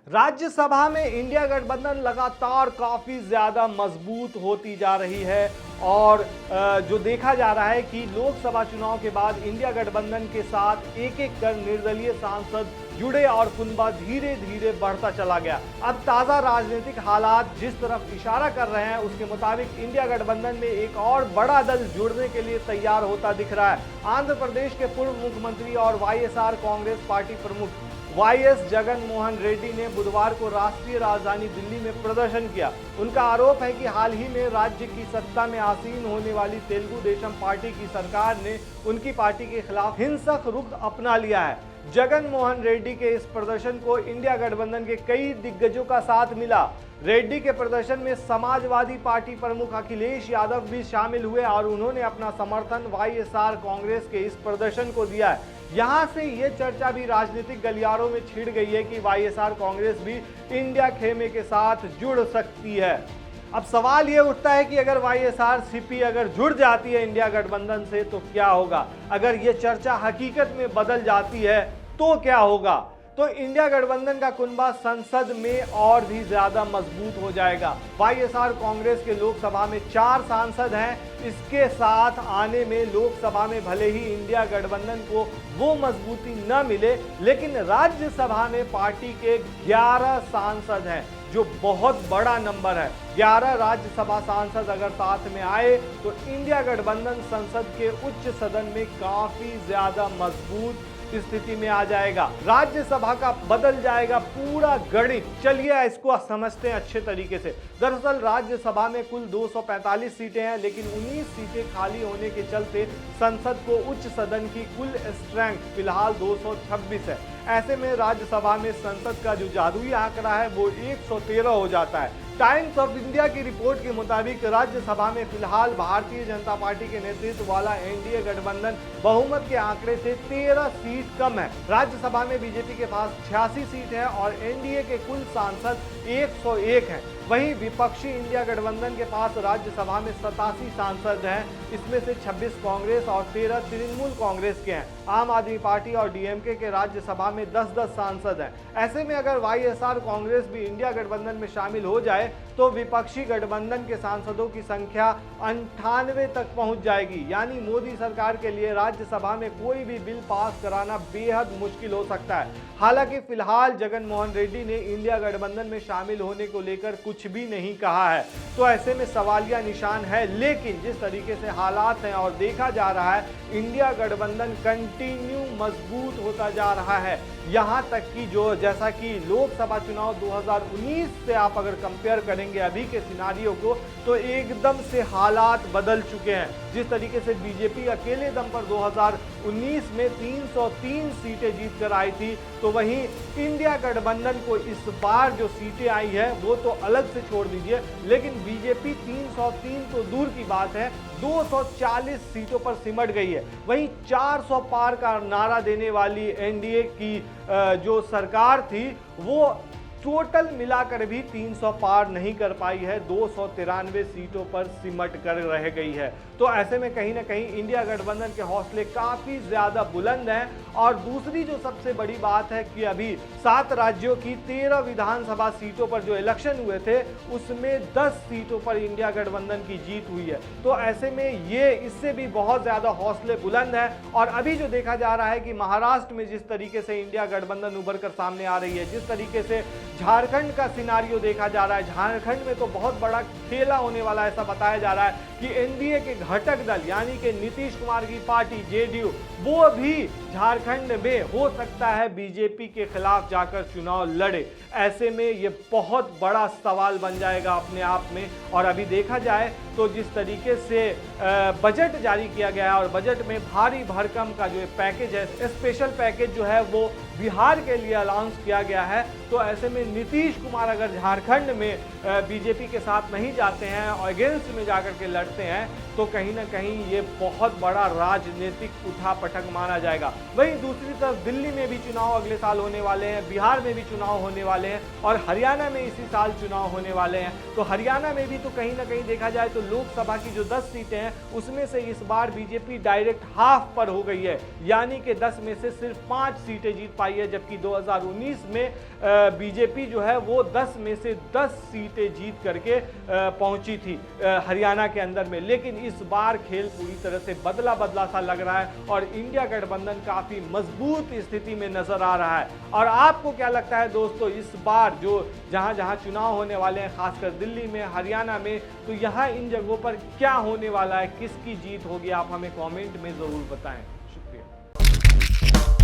राज्यसभा में इंडिया गठबंधन लगातार काफी ज्यादा मजबूत होती जा रही है और जो देखा जा रहा है कि लोकसभा चुनाव के बाद इंडिया गठबंधन के साथ एक एक कर निर्दलीय सांसद जुड़े और कुनबा धीरे धीरे बढ़ता चला गया। अब ताजा राजनीतिक हालात जिस तरफ इशारा कर रहे हैं उसके मुताबिक इंडिया गठबंधन में एक और बड़ा दल जुड़ने के लिए तैयार होता दिख रहा है। आंध्र प्रदेश के पूर्व मुख्यमंत्री और वाईएसआर कांग्रेस पार्टी प्रमुख वाईएस जगन मोहन रेड्डी ने बुधवार को राष्ट्रीय राजधानी दिल्ली में प्रदर्शन किया। उनका आरोप है कि हाल ही में राज्य की सत्ता में आसीन होने वाली तेलुगु देशम पार्टी की सरकार ने उनकी पार्टी के खिलाफ हिंसक रुख अपना लिया है। जगन मोहन रेड्डी के इस प्रदर्शन को इंडिया गठबंधन के कई दिग्गजों का साथ मिला। रेड्डी के प्रदर्शन में समाजवादी पार्टी प्रमुख अखिलेश यादव भी शामिल हुए और उन्होंने अपना समर्थन वाईएसआर कांग्रेस के इस प्रदर्शन को दिया है। यहां से ये चर्चा भी राजनीतिक गलियारों में छिड़ गई है कि वाईएसआर कांग्रेस भी इंडिया खेमे के साथ जुड़ सकती है। अब सवाल ये उठता है कि अगर वाईएसआर सीपी अगर जुड़ जाती है इंडिया गठबंधन से तो क्या होगा। अगर ये चर्चा हकीकत में बदल जाती है तो क्या होगा। तो इंडिया गठबंधन का कुनबा संसद में और भी ज्यादा मजबूत हो जाएगा। वाईएसआर कांग्रेस के लोकसभा में 4 सांसद हैं। इसके साथ आने में लोकसभा में भले ही इंडिया गठबंधन को वो मजबूती न मिले, लेकिन राज्यसभा में पार्टी के 11 सांसद हैं, जो बहुत बड़ा नंबर है। 11 राज्यसभा सांसद अगर साथ में आए तो इंडिया गठबंधन संसद के उच्च सदन में काफी ज्यादा मजबूत स्थिति में आ जाएगा। राज्यसभा का बदल जाएगा पूरा गणित। चलिए इसको समझते हैं अच्छे तरीके से। दरअसल राज्यसभा में कुल 245 सीटें हैं, लेकिन 19 सीटें खाली होने के चलते संसद को उच्च सदन की कुल स्ट्रेंथ फिलहाल 226 है। ऐसे में राज्यसभा में संसद का जो जादुई आंकड़ा है वो 113 हो जाता है। टाइम्स ऑफ इंडिया की रिपोर्ट के मुताबिक राज्यसभा में फिलहाल भारतीय जनता पार्टी के नेतृत्व वाला एनडीए गठबंधन बहुमत के आंकड़े से 13 सीट कम है। राज्यसभा में बीजेपी के पास 86 सीट है और एनडीए के कुल सांसद 101 हैं। वहीं विपक्षी इंडिया गठबंधन के पास राज्यसभा में 87 सांसद हैं। इसमें से 26 कांग्रेस और 13 तृणमूल कांग्रेस के हैं। आम आदमी पार्टी और डीएमके के राज्यसभा में 10-10 सांसद हैं। ऐसे में अगर वाईएसआर कांग्रेस भी इंडिया गठबंधन में शामिल हो जाए तो विपक्षी गठबंधन के सांसदों की संख्या 98 तक पहुंच जाएगी। यानी मोदी सरकार के लिए राज्यसभा में कोई भी बिल पास कराना बेहद मुश्किल हो सकता है। हालांकि फिलहाल जगन मोहन रेड्डी ने इंडिया गठबंधन में शामिल होने को लेकर कुछ भी नहीं कहा है, तो ऐसे में सवालिया निशान है। लेकिन जिस तरीके से हालात हैं और देखा जा रहा है, इंडिया गठबंधन कंटिन्यू मजबूत होता जा रहा है। यहां तक कि जैसा कि लोकसभा चुनाव 2019 से आप अगर कंपेयर करेंगे अभी के सिनारियो को, तो एकदम से हालात बदल चुके हैं। जिस तरीके से बीजेपी अकेले दम पर 2019 में 303 सीटें जीत कर आई थी, तो वहीं इंडिया गठबंधन को इस बार जो सीटें आई है वो तो अलग से छोड़ दीजिए, लेकिन बीजेपी 303 तो दूर की बात है 240 सीटों पर सिमट गई है। वहीं 400 पार का नारा देने वाली एनडीए की जो सरकार थी वो टोटल मिलाकर भी 300 पार नहीं कर पाई है, 293 सीटों पर सिमट कर रह गई है। तो ऐसे में कहीं ना कहीं इंडिया गठबंधन के हौसले काफी ज्यादा बुलंद हैं। और दूसरी जो सबसे बड़ी बात है कि अभी 7 राज्यों की 13 विधानसभा सीटों पर जो इलेक्शन हुए थे उसमें 10 सीटों पर इंडिया गठबंधन की जीत हुई है। तो ऐसे में ये इससे भी बहुत ज्यादा हौसले बुलंद है। और अभी जो देखा जा रहा है कि महाराष्ट्र में जिस तरीके से इंडिया गठबंधन उभर कर सामने आ रही है, जिस तरीके से झारखंड का सिनारियो देखा जा रहा है, झारखंड में तो बहुत बड़ा खेला होने वाला ऐसा बताया जा रहा है कि एनडीए के घटक दल यानी कि नीतीश कुमार की पार्टी जेडीयू वो भी झारखंड में हो सकता है बीजेपी के खिलाफ जाकर चुनाव लड़े। ऐसे में ये बहुत बड़ा सवाल बन जाएगा अपने आप में। और अभी देखा जाए तो जिस तरीके से बजट जारी किया गया है और बजट में भारी भरकम का जो पैकेज है, स्पेशल पैकेज जो है वो बिहार के लिए अनाउंस किया गया है, तो ऐसे में नीतीश कुमार अगर झारखंड में बीजेपी के साथ नहीं जाते हैं और अगेंस्ट में जाकर के लड़ते हैं तो कहीं ना कहीं ये बहुत बड़ा राजनीतिक उठापटक माना जाएगा। वहीं दूसरी तरफ दिल्ली में भी चुनाव अगले साल होने वाले हैं, बिहार में भी चुनाव होने वाले हैं और हरियाणा में इसी साल चुनाव होने वाले हैं। तो हरियाणा में भी तो कहीं ना कहीं देखा जाए तो लोकसभा की जो 10 सीटें हैं उसमें से इस बार बीजेपी डायरेक्ट हाफ पर हो गई है, यानी कि 10 में से सिर्फ 5 सीटें जीत पाई है, जबकि 2019 में बीजेपी बीजेपी जो है वो 10 में से 10 सीटें जीत करके पहुंची थी हरियाणा के अंदर में। लेकिन इस बार खेल पूरी तरह से बदला बदला सा लग रहा है और इंडिया गठबंधन काफी मजबूत स्थिति में नजर आ रहा है। और आपको क्या लगता है दोस्तों, इस बार जो जहां जहां चुनाव होने वाले हैं, खासकर दिल्ली में, हरियाणा में, तो यहां इन जगहों पर क्या होने वाला है, किसकी जीत होगी, आप हमें कमेंट में जरूर बताएं। शुक्रिया।